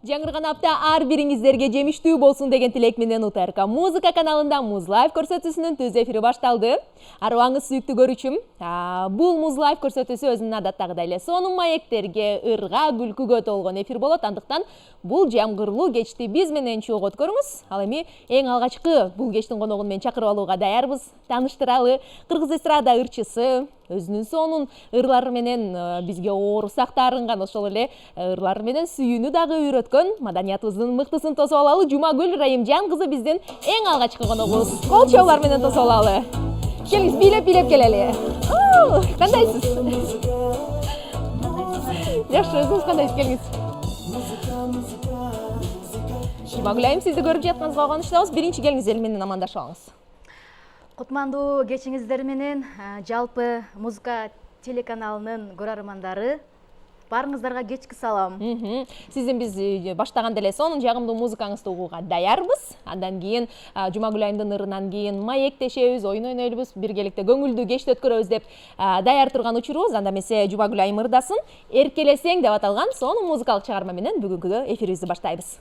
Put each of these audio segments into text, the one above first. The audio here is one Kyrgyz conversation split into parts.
Жаңырган апта ар бириңиздерге жемиштүү болсун деген тилек менен УТРК музыка каналында Муз Лайв көрсөтүүсүнүн түз эфири башталды. Арыбаңыз сүйүктүү көрүүчүм. Бул Муз Лайв көрсөтүүсү өзүнүн адаттагыдай эле сонун маектерге, ырга, күлкүгө толгон эфир болот. Андыктан бул жамгырлуу кечти биз менен чогуу өткөрүңүз. Ал эми эң алгачкы бул кечтин коногун мен чакырып алууга даярбыз. Тааныштыралы. Кыргыз эстрада ырчысы өзүнүн сонун ырлары менен бизге оорусак дарынган, ошол эле ырлары менен сүйүүнү дагы үйрөткөн маданиятыбыздын мыктысын тосуп алалы. Жумагүл Райымжан кызы биздин эң алгачкы коногубуз. Кол чоолор менен тосуп алалы. Келиңиз, бийлеп келели. Кандайсыз? Жакшы, өзүңүз кандайсыз? Келиңиз. Жумагүл айым, сизди көрүп жатканыңызга кубанычтабыз. Биринчи келиңиз, эл менен амандашып алыңыз. Кутмандуу кечиңиздер менен жалпы музыка телеканалынын көрөрмандары, баарыңыздарга кечки салам. Сиздин биз баштаганда эле сонун жагымдуу музыкаңызды угууга даярбыз. Андан кийин Жумагүл айымдын ырынан кийин маектешебиз, ойун ойнойлубуз, биргеликте көңүлдүү кечти өткөрөбүз деп даяр турган учурубуз. Анда эмесе Жумагүл айым ырдасын. Эркелесең деп аталган сонун музыкалык чыгарма менен бүгүнкү эфирибизди баштайбыз.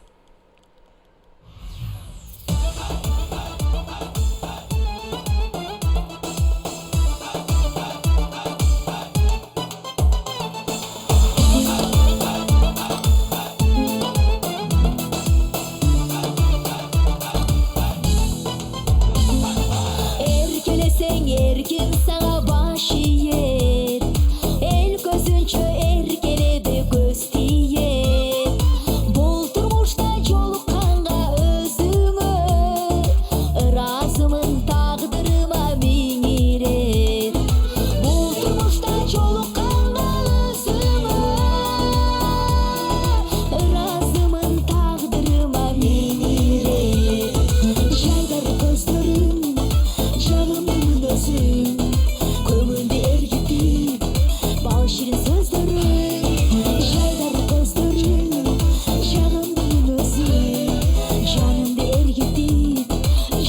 Erkin sağa baş yer, el gözünçö erkelebe göz tiyer. Bol turmuşta jolukkanга özüңө, ırazımın taqdırıma mingirет. Bol turmuşta jolukkanga özüңö, ırazımın taqdırıma mingirет. Жайдар көздөрүң, жанымдын өзүң, көңүлдү эргитип, бал ширин сөздөрүң. Жайдар көздөрүң, жанымдын өзүң, жанымды эргитип,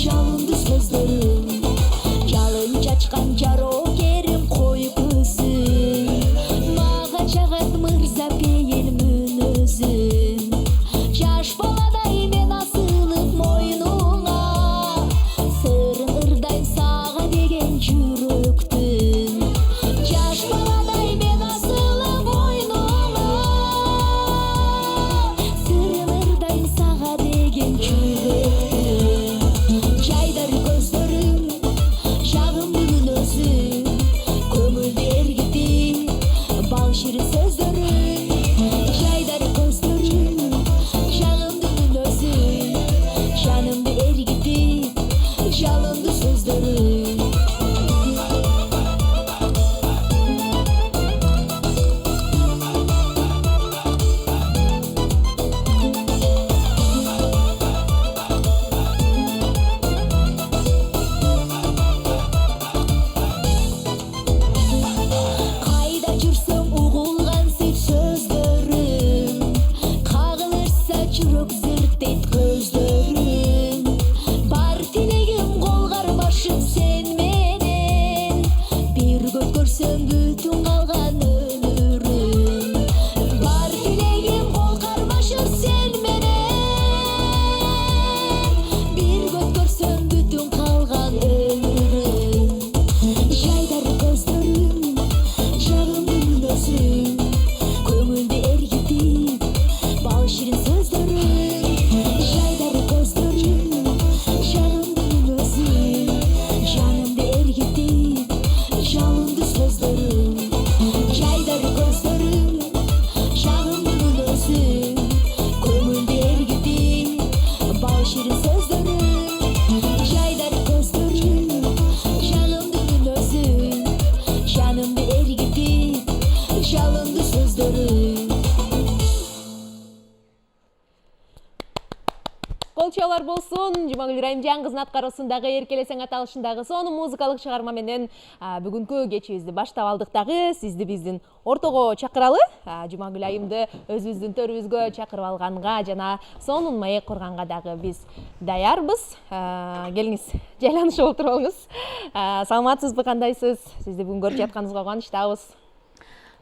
жалынды сөздөрүң. Жалын чачкан жарокерим кой көзүң, мага жагат мырза пейил мүнөзүң. Жаш баладай мен асылып мойнуңа, сырын ырдайм сага деген жүрөктүн. Жаш баладай мен асылып мойнуңа, сырын ырдайм сага деген жүрөктүн. Жайдар көздөрүң, жагымдуу мүнөзүң, көңүлдү эргитип, бал ширин сөздөрүң. Жайдар көздөрүң, жагымдуу мүнөзүң, жанымды эргитип, жалынды сөздөрүң. Кайда жүрсөң угулган сый сөздөрүң, кагылышса жүрөк зырттейт көздөрүң. Бар тилегим кол кармашып сен менен, бирге көрсөм бүтүн калган өмүрүм. Бар тилегим кол кармашып сен менен, бирге көрсөм бүтүн калган өмүрүм. Жайдар көздөрүң, жагымдуу мүнөзүң, көңүлдү эргитип, бал ширин сөздөрүң. Жайдар көздөрүң, жагымдуу мүнөзүң, жанымды эргитип, жалынды сөздөрүң. Жайдар көздөрүң, жагымдуу мүнөзүң, көңүлдү эргитип, бал ширин сөздөрүң. Жайдар көздөрүң, жагымдуу мүнөзүң, жанымды эргитип, жалынды сөздөрүң. Колчолор болсун. Жумагүл Райымжан кызынын аткаруусундагы Эркелесең аталышындагы сонун музыкалык чыгарма менен бүгүнкү кечибизди баштап алдык дагы. Сизди биздин ортого чакыралы. Жумагүл айымды өзүбүздүн төрүбүзгө чакырып алганга жана сонун маек курганга дагы биз даярбыз. Келиңиз, жайланышып отуруңуз. Саламатсызбы, кандайсыз? Сизди бүгүн көрүп жатканыбызга кубанычтабыз.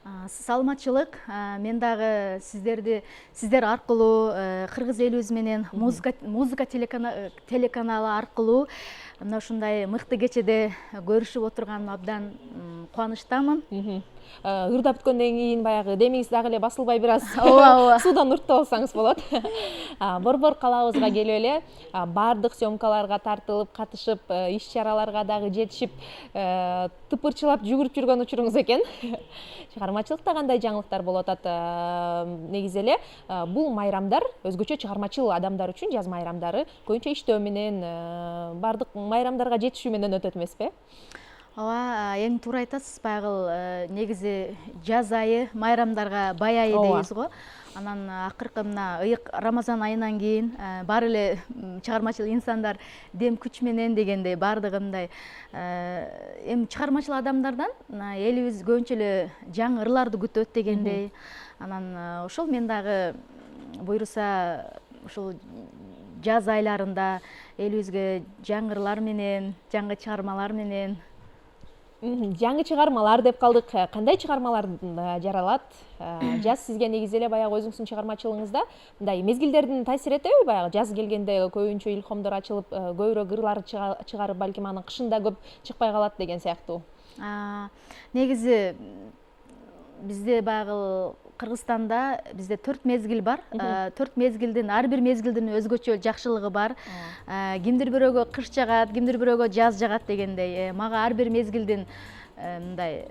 Саламатчылык. Мен дагы сиздер аркылуу кыргыз элибиз менен музыка телеканалы аркылуу мына ушундай мыкты кечеде көрүшүп отурганыма абдан кубанычтамын. Ырдап бүткөндөн кийин баягы демиңиз дагы эле басылбай бир аз Ооба. суудан уртуп алсаңыз болот. Борбор калаабызга келип эле баардык съемкаларга тартылып, катышып, иш чараларга дагы жетишип, тыпырчылап жүгүрүп жүргөн учуруңуз экен. Чыгармачылыкта кандай жаңылыктар болуп атат? Негизи эле бул майрамдар өзгөчө чыгармачыл адамдар үчүн жаз майрамдары көбүнчө иштөө менен, баардык майрамдарга жетишүү менен өтөт эмеспи? Ооба, эң туура айтасыз. Баягы негизи жаз айы майрамдарга бай айы дейбиз го. Анан акыркы мына ыйык Рамазан айынан кийин баары эле чыгармачыл инсандар дем күч менен дегендей баардыгы мындай эми чыгармачыл адамдардан элибиз көбүнчө эле жаңы ырларды күтөт дегендей. Анан ошол мен дагы буйруса ушул жаз айларында элибизге жаңы ырлар менен, жаңы чыгармалар менен. Жаңы чыгармалар деп калдык. Кандай чыгармалар жаралат? Жаз сизге негизи эле баягы өзүңүздүн чыгармачылыгыңызда мындай мезгилдердин таасир этеби? Баягы жаз келгенде көбүнчө илхомдор ачылып, көбүрөөк ырлар чыгарып, балким анын кышында көп чыкпай калат деген сыяктуу. Негизи бизде баягы Кыргызстанда бизде 4 мезгил бар. 4 мезгилдин ар бир мезгилдин өзгөчө жакшылыгы бар. Кимдир бирөөгө кыш жагат, кимдир бирөөгө жаз жагат дегендей. Мага ар бир мезгилдин мындай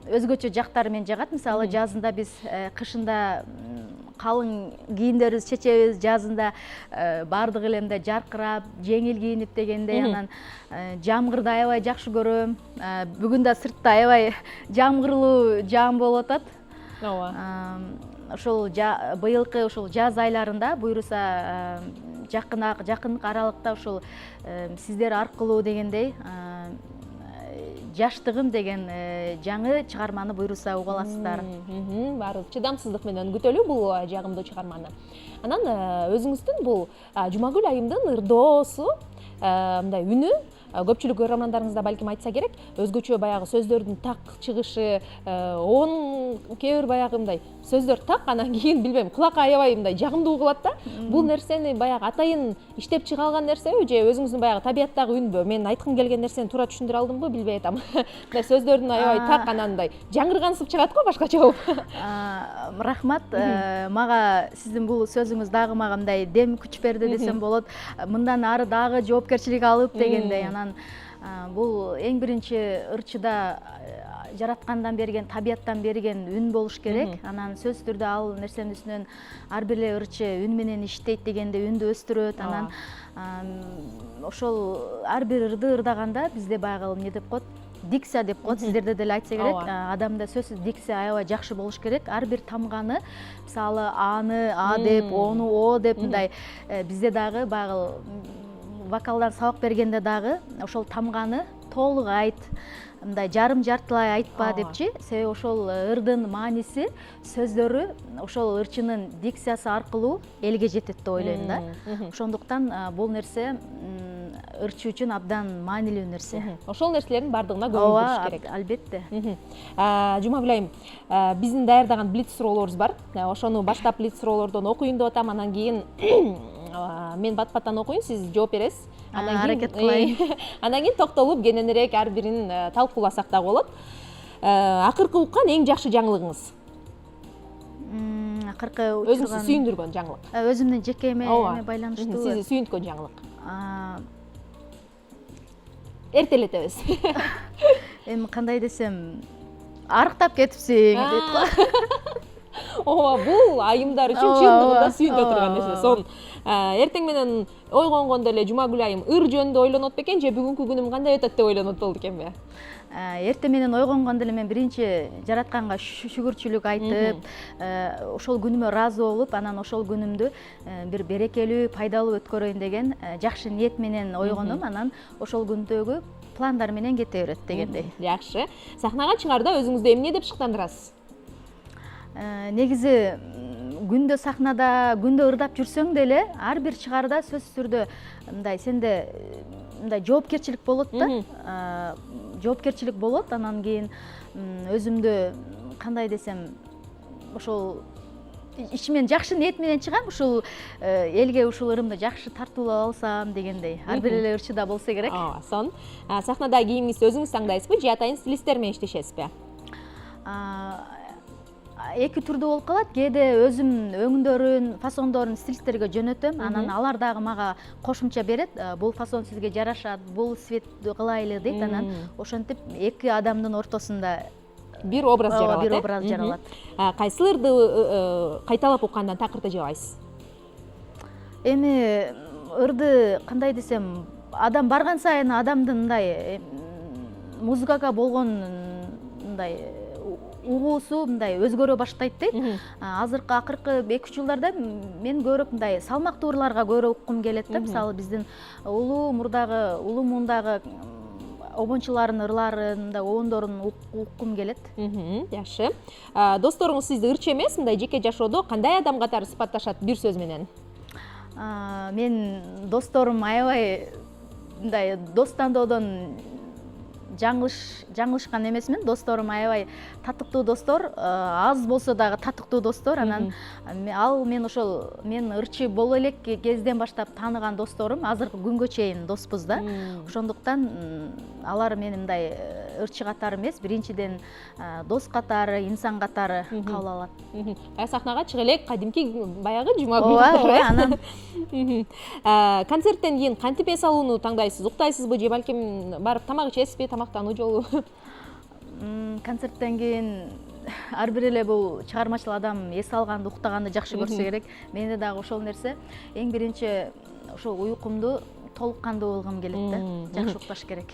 өзгөчө жактары менен жагат. Мисалы жазында биз кышында калың кийимдерибизди чечебиз, жазында баардыгы эле мындай жаркырап, жеңил кийинип дегендей. Анан жамгырды аябай жакшы көрөм. Бүгүн да сыртта аябай жамгырлуу жаам болуп атат. Ошол быйылкы ошол жаз айларында буйруса жакын аралыкта ушул сиздер аркылуу дегендей жаштыгым деген жаңы чыгарманы буйруса уга аласыздар. Баары чыдамсыздык менен күтөлү бул жагымдуу чыгарманы. Анан өзүңүздүн бул Жумагүл айымдын ырдоосу мындай үнү көпчүлүк көрөрмандарыңызда балким айтса керек, өзгөчө баягы сөздөрдүн так чыгышы, кээ бир баягы мындай сөздөр так, анан кийин билбейм, кулакка аябай мындай жагымдуу угулат да. Бул нерсени баягы атайын иштеп чыга алган нерсеби же өзүңүздүн баягы табияттагы үнбү? Мен айткым келген нерсени туура түшүндүрө алдымбы, билбей атам. Мындай сөздөрдүн аябай так, анан мындай жаңыргансып чыгат го башкача болуп. Рахмат. Мага сиздин бул сөзүңүз дагы мага мындай дем күч берди десем болот. Мындан ары дагы жоопкерчилик алып дегендей. Анан бул эң биринчи ырчыда жараткандан берген, табияттан берген үн болуш керек. Анан сөзсүз түрдө ал нерсенин үстүнөн ар бир эле ырчы үн менен иштейт дегенде үндү өстүрөт. Анан ошол ар бир ырды ырдаганда бизде баягы эмне деп коет, дикция деп коет, сиздерде деле айтса керек. Адамда сөзсүз дикция аябай жакшы болуш керек. Ар бир тамганы, мисалы аны а деп, ону о деп мындай бизде дагы баягы вокалдан сабак бергенде дагы ошол тамганы толук айт, мындай жарым жартылай айтпа депчи. Себеби ошол ырдын мааниси, сөздөрү ошол ырчынын дикциясы аркылуу элге жетет деп ойлойм да. Ошондуктан бул нерсе ырчы үчүн абдан маанилүү нерсе. Ошол нерселердин баардыгына көңүл буруш керек. Албетте. Жумагүл айым, биздин даярдаган блиц суроолорубуз бар. Ошону баштап блиц суроолордон окуйун деп атам, анан кийин мен бат-баттан окуйун, сиз жооп бересиз. Аракет кылайын. Анан кийин токтолуп кененирээк ар бирин талкууласак да болот. Акыркы уккан эң жакшы жаңылыгыңыз? Акыркы өзүңүздү сүйүндүргөн жаңылык. Өзүмдүн жеке эме байланыштуу. Сизди сүйүнткөн жаңылык. Эртелетебиз. Эми кандай десем, арыктап кетипсиң дейт го. Ооба, бул айымдар үчүн чындыгында сүйүнтө турган нерсе. Сонун эртең менен ойгонгондо эле Жумагүл айым ыр жөнүндө ойлонот бекен же бүгүнкү күнүм кандай өтөт деп ойлонот болду экенби? Эртең менен ойгонгондо эле мен биринчи жаратканга шүгүрчүлүк айтып, ошол күнүмө ыраазы болуп, анан ошол күнүмдү бир берекелүү, пайдалуу өткөрөйүн деген жакшы ниет менен ойгондум. Анан ошол күндөгү пландар менен кете берет дегендей. Жакшы. Сахнага чыгаарда өзүңүздү эмне деп шыктандырасыз? Негизи күндө сахнада, күндө ырдап жүрсөң деле, ар бир чыгаарда сөзсүз түрдө мындай сенде мындай жоопкерчилик болот да. Жоопкерчилик болот. Анан кийин өзүмдү кандай десем, ошол ичимен жакшы ниет менен чыгам, ушул элге ушул ырымды жакшы тартуулап алсам дегендей. Ар бир эле ырчыда болсо керек. Сон. Сахнада кийимиңизди өзүңүз таңдайсызбы же атайын стилистер менен иштешесизби? Эки түрдүү болуп калат. Кээде өзүм өңдөрүн, фасондорун стилисттерге жөнөтөм, анан алар дагы мага кошумча берет. Бул фасон сизге жарашат, бул цвет кылайлы дейт. Анан ошентип эки адамдын ортосунда бир образ жаралат. Бир образ жаралат. Кайсы ырды кайталап уккандан такырды жагайсыз? Эми ырды кандай десем, адам барган сайын адамдын мындай музыкага болгон мындай угуусу мындай өзгөрө баштайт дейт. Азыркы акыркы 2-3 жылдарда мен көрүп мындай салмактуу ырларга көрө уккум келет да. Мисалы биздин улуу мундагы обончулардын ырларында обондорун уккум келет. Жакшы. Досторуңуз сизди ырчы эмес, мындай жеке жашоодо кандай адам катары сыпатташат бир сөз менен? Мен досторум аябай мындай достандоодон жаңылышкан эмесмин. Досторум аябай татыктуу достор, аз болсо дагы татыктуу достор. Анан мен ошол мен ырчы боло элек кезден баштап тааныган досторум азыркы күнгө чейин доспуз да. Ошондуктан алар мени мындай ырчы катары эмес, биринчиден дос катары, инсан катары кабыл алат. Сахнага чыга элек кадимки баягы жума күнү. Анан концерттен кийин кантип эс алууну таңдайсыз? Уктайсызбы же балким барып тамак ичесизби, тамактануу жолу? Концерттен кийин ар бир эле бул чыгармачыл адам эс алганды, уктаганды жакшы көрсө керек. Менде дагы ошол нерсе. Эң биринчи ошол уйкумду толук кандуу болгум келет да. Жакшы укташ керек.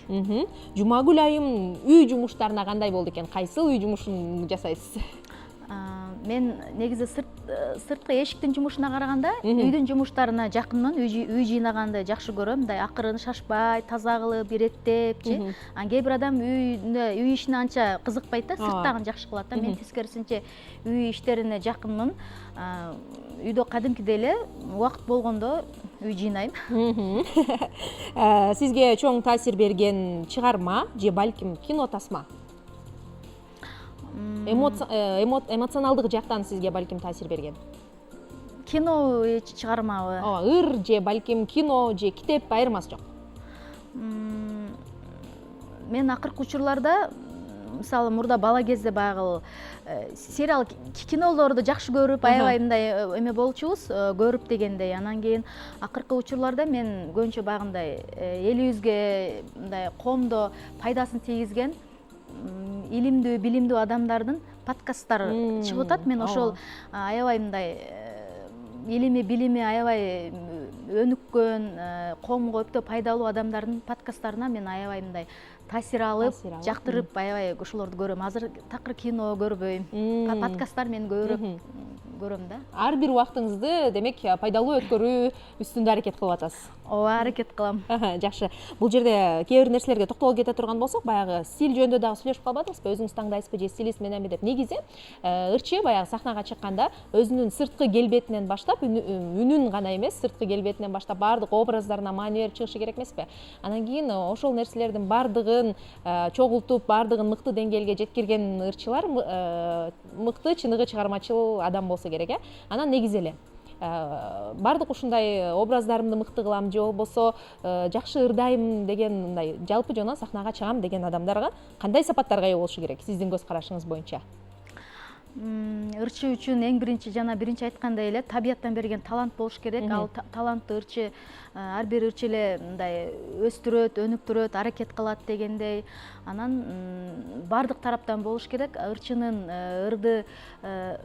Жумагүл айым үй жумуштарына кандай болду экен? Кайсыл үй жумушун жасайсыз? Мен негизи сырткы эшиктин жумушуна караганда үйдүн жумуштарына жакынмын. Үй жыйнаганды жакшы көрөм. Мындай акырын шашпай, таза кылып, иреттепчи. Кээ бир адам үй ишине анча кызыкпайт да, сырттагын жакшы кылат да. Мен тескерисинче үй иштерине жакынмын. Үйдө кадимкидей эле убакыт болгондо үй жыйнайм. Сизге чоң таасир берген чыгарма же балким кино тасма? Эмоционалдык жактан сизге балким таасир берген? Кино чыгармабы? Ыр же балким кино же китеп айырмасы жок. Мен акыркы учурларда мисалы мурда бала кезде баягы сериал кинолорду жакшы көрүп, аябай мындай эме болчубуз, көрүп дегендей. Анан кийин акыркы учурларда мен көбүнчө баягындай элибизге мындай коомдо пайдасын тийгизген илимдүү, билимдүү адамдардын подкасттары чыгып атат. Мен ошол аябай мындай илими, билими аябай өнүккөн, коомго өтө пайдалуу адамдардын подкасттарына мен аябай мындай таасир алып, жактырып, аябай ошолорду көрөм. Азыр такыр кино көрбөйм. Подкасттар мен көрөм да. Ар бир убактыңызды демек пайдалуу өткөрүү үстүндө аракет кылып атасыз. Ооба, аракет кылам. Жакшы. Бул жерде кээ бир нерселерге токтолуп кете турган болсок, баягы стиль жөнүндө дагы сүйлөшүп калбадыңызбы? Өзүңүз таңдайсызбы же стилист мененби деп? Негизи ырчы баягы сахнага чыкканда өзүнүн сырткы келбетинен баштап, үнүн гана эмес, сырткы келбетинен баштап баардык образдарына маани берип чыгышы керек эмеспи? Анан кийин ошол нерселердин баардыгын чогултуп, баардыгын мыкты деңгээлге жеткирген ырчылар мыкты, чыныгы чыгармачыл адам болсо керек, Анан негизи эле баардык ушундай образдарымды мыкты кылам же болбосо жакшы ырдайм деген мындай жалпы жана сахнага чыгам деген адамдарга кандай сапаттарга ээ болушу керек сиздин көз карашыңыз боюнча? Ырчы үчүн эң биринчи айткандай эле табияттан берген талант болуш керек. Ал талантты ырчы ар бир ырчы эле мындай өстүрөт, өнүктүрөт, аракет кылат дегендей. Анан баардык тараптан болуш керек. Ырчынын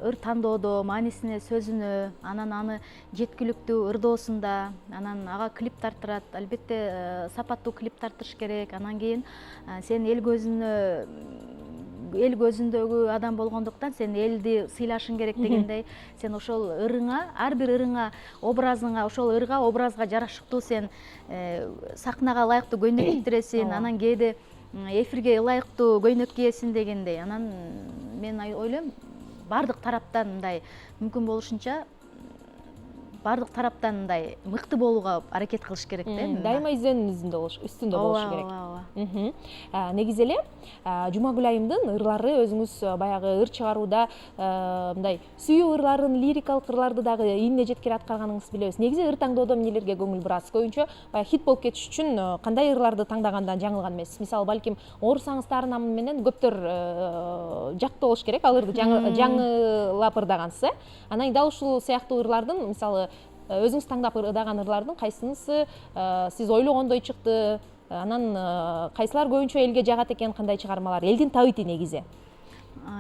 ыр тандоодо, маанисине, сөзүнө, анан аны жеткиликтүү ырдоосунда, анан ага клип тартырат. Албетте сапаттуу клип тартыш керек. Анан кийин сен эл көзүндөгү адам болгондуктан сен элди сыйлашың керек дегендей. Сен ошол ырыңа, ар бир ырыңа, образыңа, ошол ырга, образга жарашыктуу сен сахнага ылайыктуу көйнөк кийдиресиң, анан кээде эфирге ылайыктуу көйнөк кийесиң дегендей. Анан мен ойлойм, баардык тараптан мындай мүмкүн болушунча бардык тараптан мындай мыкты болууга аракет кылыш керек да. Дайыма изденүүнүн үстүндө болуш керек. Негизи эле Жумагүл айымдын ырлары өзүңүз баягы ыр чыгарууда мындай сүйүү ырларын, лирикалык ырларды дагы ийине жеткире аткарганыңызды билебиз. Негизи ыр таңдоодо эмнелерге көңүл бурасыз? Көбүнчө баягы хит болуп кетиш үчүн кандай ырларды таңдагандан жаңылган эмессиз? Мисалы, балким Оорусаңыз таарынам менен көптөр жактуу болуш керек, ал ырды жаңылап ырдагансыз. Анан дал ушул сыяктуу ырлардын, мисалы, өзүңүз таңдап ырдаган ырлардын кайсынысы сиз ойлогондой чыкты? Анан кайсылар көбүнчө элге жагат экен, кандай чыгармалар? Элдин табити негизи.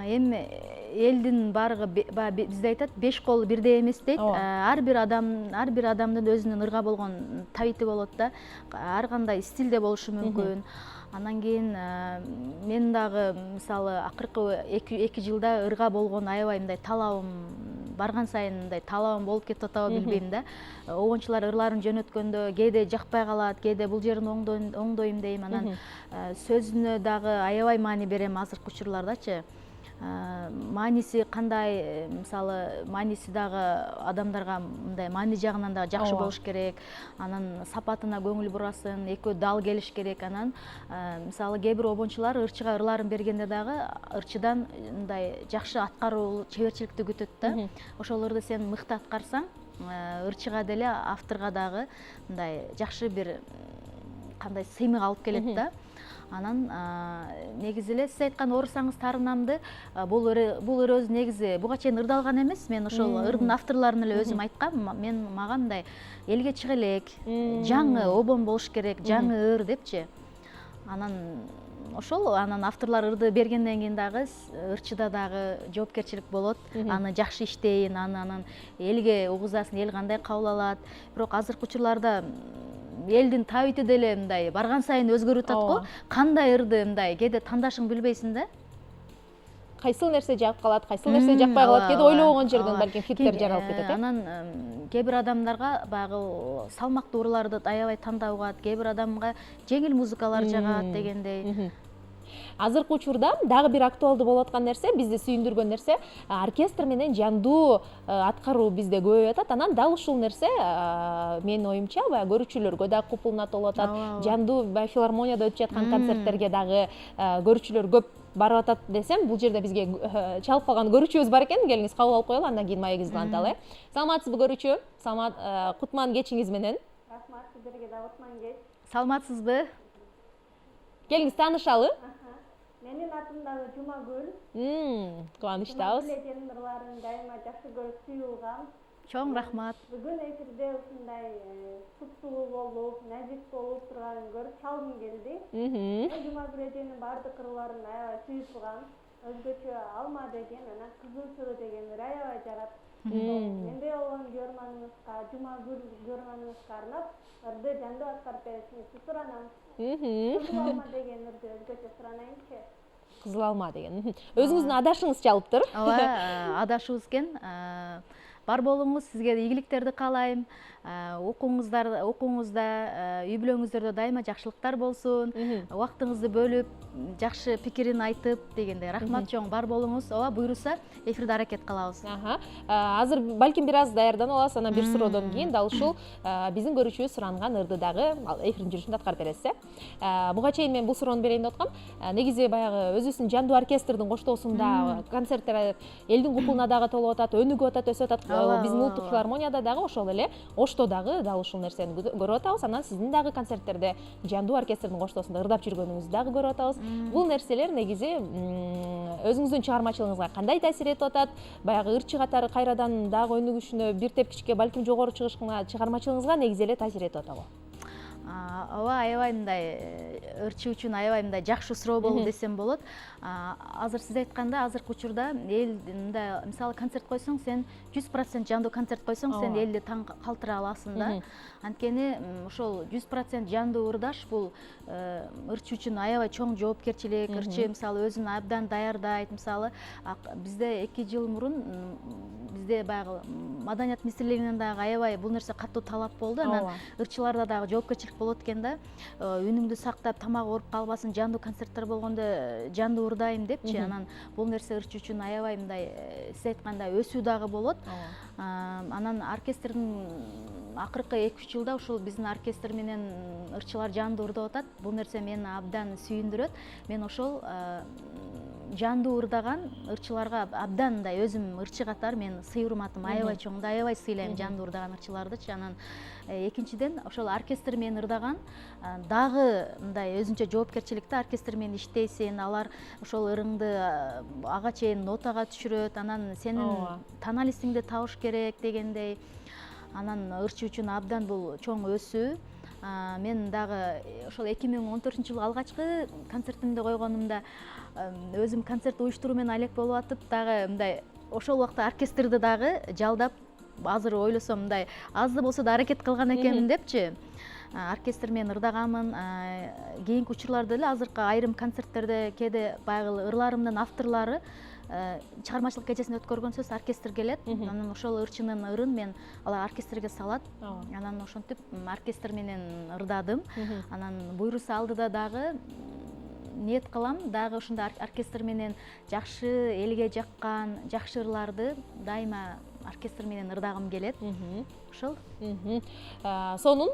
Эми элдин баарыгы бизде айтат, 5 кол бирдей эмес дейт. Ар бир адамдын өзүнүн ырга болгон табити болот да. Ар кандай стилде болушу мүмкүн. Анан кийин мен дагы мисалы акыркы 2 жылда ырга болгон аябай мындай талабым барган сайын мындай талабым болуп кетип атабы билбейм да. Огончулар ырларын жөнөткөндө кээде жакпай калат, кээде бул жерин оңдойм дейм. Анан сөзүнө дагы аябай маани берем азыркы учурлардачы. Мааниси кандай, мисалы мааниси дагы адамдарга мындай маани жагынан дагы жакшы болуш керек. Анан сапатына көңүл бурасын, экөө дал келиш керек. Анан мисалы кээ бир обончулар ырчыга ырларын бергенде дагы ырчыдан мындай жакшы аткаруу, чеберчиликти күтөт да. Ошол ырды сен мыкты аткарсаң, ырчыга деле авторго дагы мындай жакшы бир кандай сыймык алып келет да. Анан негизи эле сиз айткан Оорусаңыз таарынамды бул ыр өзү негизи буга чейин ырдалган эмес. Мен ошол ырдын авторлорун эле өзүм айткам. Мага мындай элге чыга элек, жаңы обон болуш керек, жаңы ыр депчи. Анан ошол авторлор ырды бергенден кийин дагы ырчыда дагы жоопкерчилик болот. Аны жакшы иштейин, анан элге угузасын, эл кандай кабыл алат. Бирок азыркы учурларда элдин табити деле мындай барган сайын өзгөрүп атат го. Кандай ырды мындай кээде тандашың билбейсиң да. Кайсыл нерсе жагып калат, кайсыл нерсе жакпай калат, кээде ойлобогон жерден балким хиттер жаралып кетет. Анан кээ бир адамдарга баягы салмактуу ырларды аябай тандап угат, кээ бир адамга жеңил музыкалар жагат дегендей. Азыркы учурда дагы бир актуалдуу болуп аткан нерсе, бизди сүйүндүргөн нерсе, оркестр менен жандуу аткаруу бизде көбөйүп атат. Анан дал ушул нерсе менин оюмча баягы көрүүчүлөргө дагы купулунат болуп атат. Жандуу баягы филармонияда өтүп жаткан концерттерге дагы көрүүчүлөр көп барып атат десем, бул жерде бизге чалып калган көрүүчүбүз бар экен. Келиңиз кабыл алып коелу, андан кийин маегибизди уланталы. Саламатсызбы көрүүчү? Кутман кечиңиз менен. Рахмат, сиздерге да кутман кеч. Саламатсызбы? Келиңиз таанышалы. Менин атым дагы Жумагүл. Кубанычтабыз. Жумагүл ырларын дайыма жакшы көрүп сүйүлгам. Чоң рахмат. Бүгүн эфирде ушундай сулуу болуп, нажик болуп турганын көрүп чалгым келди. Жумагүл эженин бардык ырларын аябай сүйүп тургам. Өзгөчө алма деген, анан кызыл чыры деген ыр аябай жагат. Менде болгон көрөрманыңызга, Жумагүл көрөрманыңызга арнап, ырды жандуу аткарып беришиңизди суранам. Кызыл алма деген ырды өзгөчө суранайынчы. Кызыл алма деген. Өзүңүздүн адашыңыз чалыптыр. Ооба, адашыбыз экен. Бар болуңуз, сизге ийгиликтерди каалайм. Окууңузда, үй бүлөңүздөрдө дайыма жакшылыктар болсун. Убактыңызды бөлүп, жакшы пикирин айтып дегендей. Рахмат чоң, бар болуңуз. Ооба, буйруса эфирде аракет кылабыз. Азыр балким бир аз даярданып аласыз, анан бир суроодон кийин дал ушул биздин көрүүчүбүз суранган ырды дагы эфирдин жүрүшүндө аткарып бересиз. Буга чейин мен бул суроону берейин деп аткам. Негизи баягы өзүбүздүн жандуу оркестрдин коштоосунда концерттер элдин купулуна дагы толуп атат, өнүгүп атат, өсүп атат. Биздин улуттук филармонияда дагы ошол эле Ошто дагы дал ушул нерсени көрүп атабыз. Анан сиздин дагы концерттерде жандуу оркестрдин коштоосунда ырдап жүргөнүңүздү дагы көрүп атабыз. Бул нерселер негизи өзүңүздүн чыгармачылыгыңызга кандай таасир этип атат? Баягы ырчы катары кайрадан дагы өнүгүшүнө, бир тепкичке балким жогору чыгышына чыгармачылыгыңызга негизи эле таасир этип атабы? Ооба, аябай мындай ырчы үчүн аябай мындай жакшы суроо болду десем болот. Азыр сиз айтканда азыркы учурда эл мындай мисалы концерт койсоң, сен 100% жандуу концерт койсоң, сен элди таң калтыра аласың да. Анткени ошол 100% жандуу ырдаш бул ырчы үчүн аябай чоң жоопкерчилик. Ырчы мисалы өзүн абдан даярдайт. Мисалы бизде 2 жыл мурун бизде баягы маданият министрлигинен дагы аябай бул нерсе катуу талап болду. Анан ырчыларда дагы жоопкерчилик болот экен да. Үнүңдү сактап, тамак ооруп калбасын, жандуу концерттер болгондо жандуу ырдайм депчи. Анан бул нерсе ырчы үчүн аябай мындай сиз айткандай өсүү дагы болот. Анан оркестрдин акыркы 2-3 жылда ушул биздин оркестр менен ырчылар жандуу ырдап атат. Бул нерсе мени абдан сүйүндүрөт. Мен ошол жандуу ырдаган ырчыларга абдан мындай өзүм ырчы катары мен сый урматым аябай чоң, аябай сыйлайм жандуу ырдаган ырчылардычы. Анан экинчиден ошол оркестр менен ырдаган дагы мындай өзүнчө жоопкерчиликте оркестр менен иштейсиң, алар ошол ырыңды ага чейин нотага түшүрөт, анан сенин тоналистиңди табыш керек дегендей. Анан ырчы үчүн абдан бул чоң өсүү. Мен дагы ошол 2014 жылы алгачкы концертимди койгонумда өзүм концерт уюштуруу менен алек болуп атып, дагы мындай ошол убакта оркестрди дагы жалдап, азыр ойлосом мындай азды болсо да аракет кылган экенмин депчи. Оркестр менен ырдаганмын. Кийинки учурларда эле азыркы айрым концерттерде кээде баягы ырларымдын авторлору чыгармачылык кечесин өткөргөн сөз оркестр келет. Анан ошол ырчынын ырын мен алар оркестрге салат. Анан ошентип оркестр менен ырдадым. Анан буйруса алдыда дагы ниет кылам, дагы ушундай оркестр менен жакшы элге жаккан, жакшы ырларды дайыма оркестр менен ырдагым келет. Ошол. Сонун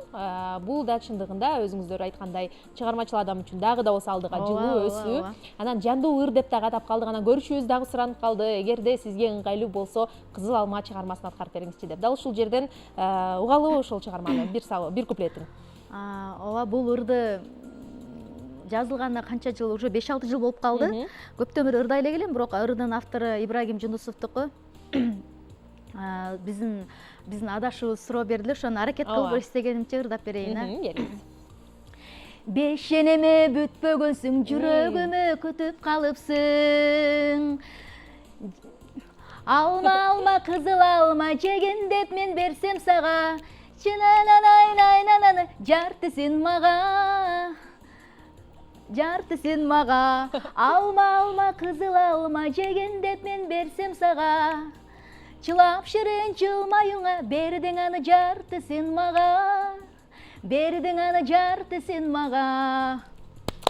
бул да чындыгында өзүңүздөр айткандай чыгармачыл адам үчүн дагы да болсо алдыга жылуу өсүү. Анан жандуу ыр деп дагы атап калдык. Анан көрүшүбүз дагы суранып калды. Эгерде сизге ыңгайлуу болсо Кызыл алма чыгармасын аткарып бериңизчи деп. Дал ушул жерден угалыбы ошол чыгарманы бир куплетин. Ооба, бул ырды жазылганына канча жыл, уже 5-6 жыл болуп калды. Көптөн бери ырдай эле келем, бирок ырдын автору Ибрагим Жунусовдуку. Биздин адашыбыз суроо берди, ошону аракет кылып эстегенимче ырдап берейин. Бешенеме бүтпөгөнсүң, жүрөгүмө күтүп калыпсың. Алма алма кызыл алма жеген деп мен берсем сага, чынананайнайнанана жартысын мага. Жартысын мага. Алма алма кызыл алма жеген деп мен берсем сага, чылап шырын жылмаюңа, бердиң аны жартысын мага. Бердиң аны жартысын мага.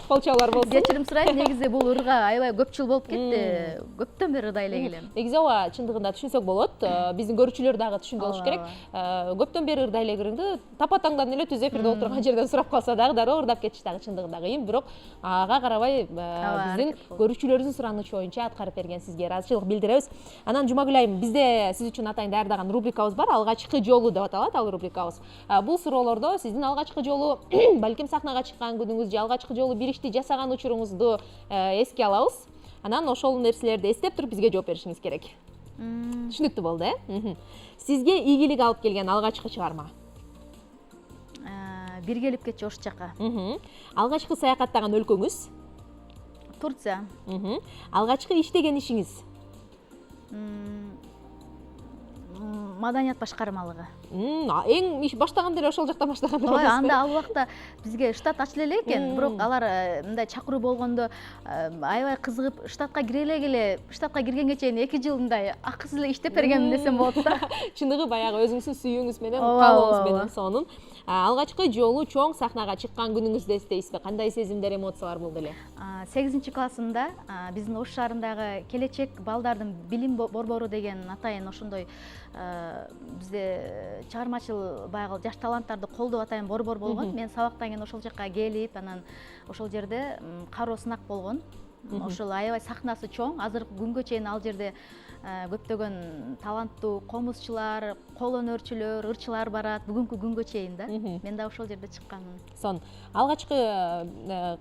Полчалар болсун. Кечирим сурайм, негизи бул ырга аябай көп жыл болуп кетти. Көптөн бери ырдай эле келем. Негизи ооба, чындыгында түшүнсөк болот. Биздин көрүүчүлөр дагы түшүнгө болуш керек. Көптөн бери ырдай эле кирди. Тапа-таңдан эле түз эфирде отурган жерден сурап калса дагы дароо ырдап кетиш дагы чындыгында кыйын, бирок ага карабай биздин көрүүчүлөрүбүздүн суранычы боюнча аткарып берген сизге ыраазычылык билдиребиз. Анан Жумагүл айым, бизде сиз үчүн атайын даярдаган рубрикабыз бар. Алгачкы жолу деп аталат ал рубрикабыз. Бул суроолордо сиздин алгачкы жолу, балким сахнага чыккан күнүңүз же алгачкы жолу бир ишти жасаган учуруңузду эске алабыз. Анан ошол нерселерди эстеп туруп бизге жооп беришиңиз керек. Түшүнүктүү болду, Сизге ийгилик алып келген алгачкы чыгарма? Бир келип кетчү ош жака. Алгачкы саякаттаган өлкөңүз? Турция. Алгачкы иштеген ишиңиз? Маданият башкармалыгы. Эң иш баштаганда эле ошол жактан баштаган Ой, анда ал убакта бизге штат ачыла эле экен, бирок алар мындай чакыруу болгондо аябай кызыгып штатка кире эле келе, штатка киргенге чейин 2 жыл мындай акысыз эле иштеп бергенмин десем болот да. Чындыгы баягы өзүңүздүн сүйүүңүз менен, каалооңуз менен сонун. Алгачкы жолу чоң сахнага чыккан күнүңүздү эстейсизби? Кандай сезимдер, эмоциялар болду эле? 8-классымда биздин Ош шаарындагы Келечек балдардын билим борбору деген атайын ошондой бизде чыгармачыл баягы жаш таланттарды колдоп атайын борбор болгон. Мен сабактан кийин ошол жакка келип, анан ошол жерде кароо сынак болгон. Ошол аябай сахнасы чоң. Азыркы күнгө чейин ал жерде көптөгөн таланттуу комузчулар, кол өнөрчүлөр, ырчылар барат. Бүгүнкү күнгө чейин да. Мен да ошол жерде чыкканмын. Сон, алгачкы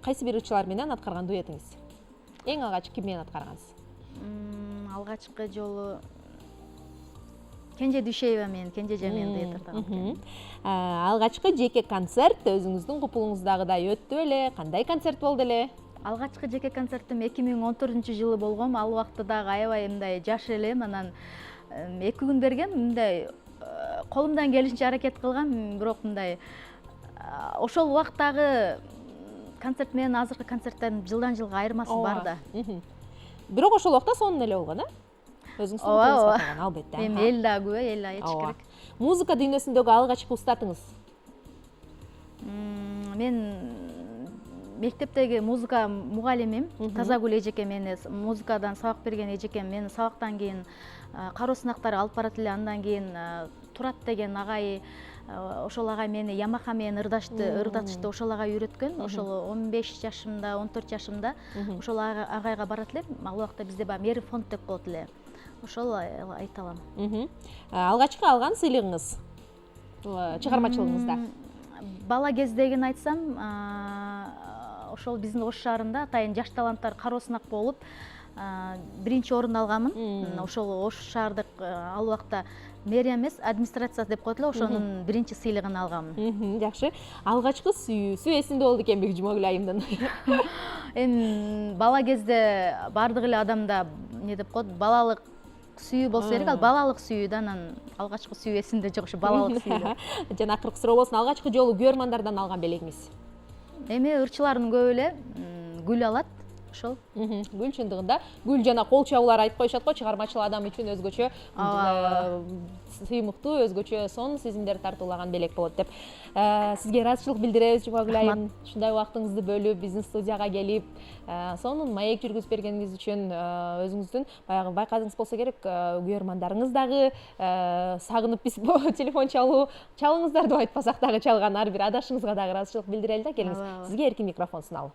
кайсы бир ырчылар менен аткарган дуэтиңиз? Эң алгач ким менен аткаргансыз? Алгачкы жолу Кенже Дүйшеева менен, Кенжеже менен дуэт ырдагам. Алгачкы жеке концерт өзүңүздүн купулуңуздагыдай өттү беле? Кандай концерт болду эле? Алгачкы жеке концертим 2014-жылы болгом. Ал убакта дагы аябай мындай жаш элем, анан 2 күн бергем, мындай колумдан келишинче аракет кылгам, бирок мындай ошол убактагы концерт менен азыркы концерттердин жылдан жылга айырмасы бар да. Бирок ошол убакта сонун эле болгон, Өзүңүздүн купулуңузга калган, албетте. Эми эл да көп, эл айтыш керек. Музыка дүйнөсүндөгү алгачкы устатыңыз? Мен мектептеги музыка мугалимим Тазагүл эжеке мени музыкадан сабак берген эжекем мени сабактан кийин кароо сынактары алып барат эле. Андан кийин Турат деген агай, ошол агай мени Ямаха менен ырдатышты, ошол агай үйрөткөн. Ошол 15 жашымда, 14 жашымда ошол агайга барат элем. Ал убакта бизде баягы Мери фонд деп болот эле. Ошол айта алам. Алгачкы алган сыйлыгыңыз чыгармачылыгыңызда? Бала кездегини айтсам, ошол биздин Ош шаарында атайын жаш таланттар кароо сынак болуп, биринчи орун алганмын. Ошол Ош шаардык ал убакта мэрия эмес, администрация деп коет эле, ошонун биринчи сыйлыгын алганмын. Жакшы. Алгачкы сүйүүсү эсинде болду экен Бекжумагүл айымдын? Эми бала кезде бардык эле адамда эмне деп коет, балалык сүйүү болсо керек, ал балалык сүйүү да, анан алгачкы сүйүү эсинде жок, ошо балалык сүйүү. Жана акыркы суроо болсун, алгачкы жолу көрмандардан алган белегиңиз? Эми ырчылардын көбү эле гүл алат, ошол. Гүл чындыгында гүл жана кол чабуулар айтып коюшат го, чыгармачыл адам үчүн өзгөчө сыймыктуу, өзгөчө сонун сезимдер тартуулаган белек болот деп. Сизге ыраазычылык билдиребиз, Жумагүл айым. Ушундай убактыңызды бөлүп, биздин студияга келип, сонун маек жүргүзүп бергениңиз үчүн өзүңүздүн баягы байкадыңыз болсо керек, көрөрмандарыңыз дагы сагынып биз телефон чалыңыздарды айтпасак дагы чалган ар бир адашыңызга дагы ыраазычылык билдирели да, келиңиз. Сизге эркин микрофон суналып.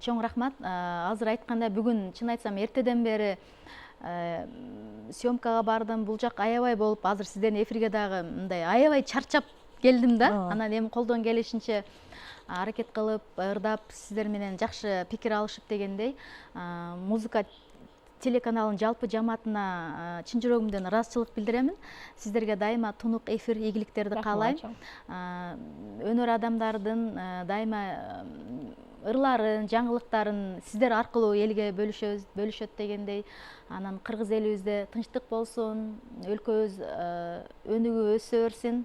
Чоң рахмат. Азыр айткандай, бүгүн чын айтсам эртеден бери съемкага бардым. Бул жак аябай болуп, азыр сиздердин эфирге дагы мындай аябай чарчап келдим да. Анан эми колдон келишинче аракет кылып, ырдап, сиздер менен жакшы пикир алышып дегендей, музыка телеканалынын жалпы жамаатына чын жүрөгүмдөн ыраазычылык билдиремин. Сиздерге дайыма тунук эфир, ийгиликтерди каалайм. Өнөр адамдардын дайыма ырларын, жаңылыктарын сиздер аркылуу элге бөлүшөт дегендей. Анан кыргыз элибизде тынчтык болсун, өлкөбүз өнүгүп өсө берсин,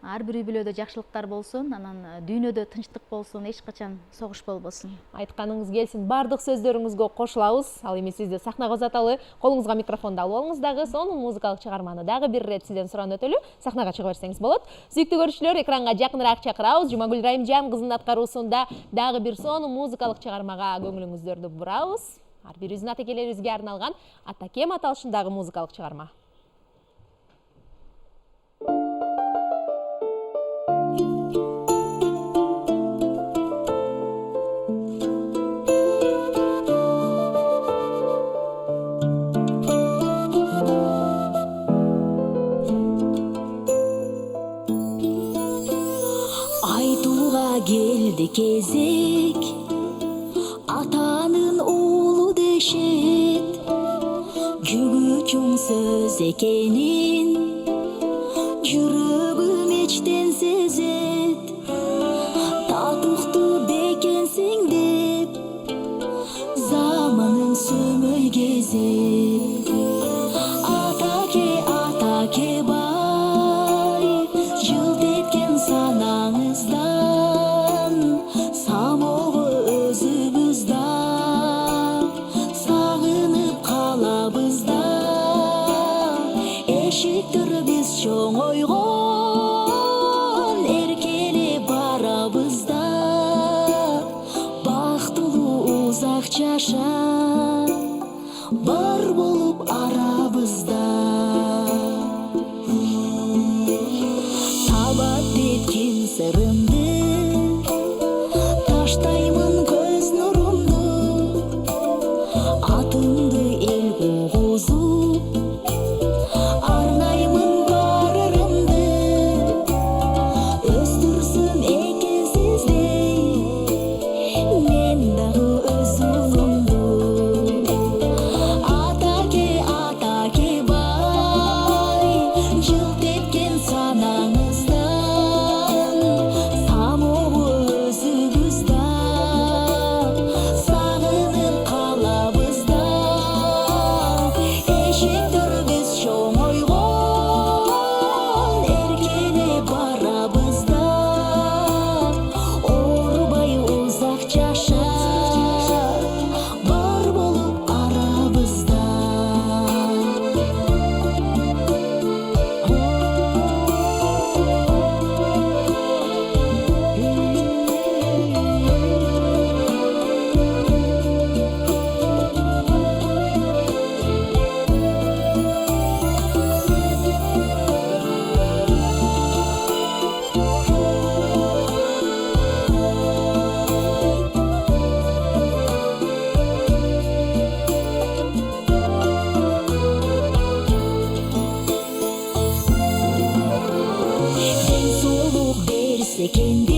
ар бир үй бүлөдө жакшылыктар болсун, анан дүйнөдө тынчтык болсун, эч качан согуш болбосун. Айтканыңыз келсин, бардык сөздөрүңүзгө кошулабыз. Ал эми сизди сахнага узаталы, колуңузга микрофонду алып алыңыз дагы, сонун музыкалык чыгарманы дагы бир ирет сизден суранып өтөлү. Сахнага чыга берсеңиз болот. Сүйүктүү көрүүчүлөр, экранга жакыныраак чакырабыз. Жумагүл Райымжан кызынын аткаруусунда дагы бир сонун музыкалык чыгармага көңүлүңүздөрдү бурабыз. Ар бирибиздин атакелерибизге арналган Атакем аталышындагы музыкалык чыгарма. Айтууга келди кезек, атанын уулу дешет, жүгү чоң сөз экенин жүрөгүм эчтен сезет. Татыктуу бекенсиң деп заманын сөмөй кезет. Атаке бай, жылт эткен санаңыздан, самого өзүбүз да сагынып калабыз да. Эшиктер биз чоңойгон, эркелеп барабыз да. Бактылуу узак жаша, бар болуп арабызда. Табат эткин сырымды, таштаймын көз нурумду, атымды эл куугузуп, арнаймын бар ырымды. Өстүрсүм экен сиздей мен дагы өз улумду. Атаке бай, жылт эткен санаңыздан, секенде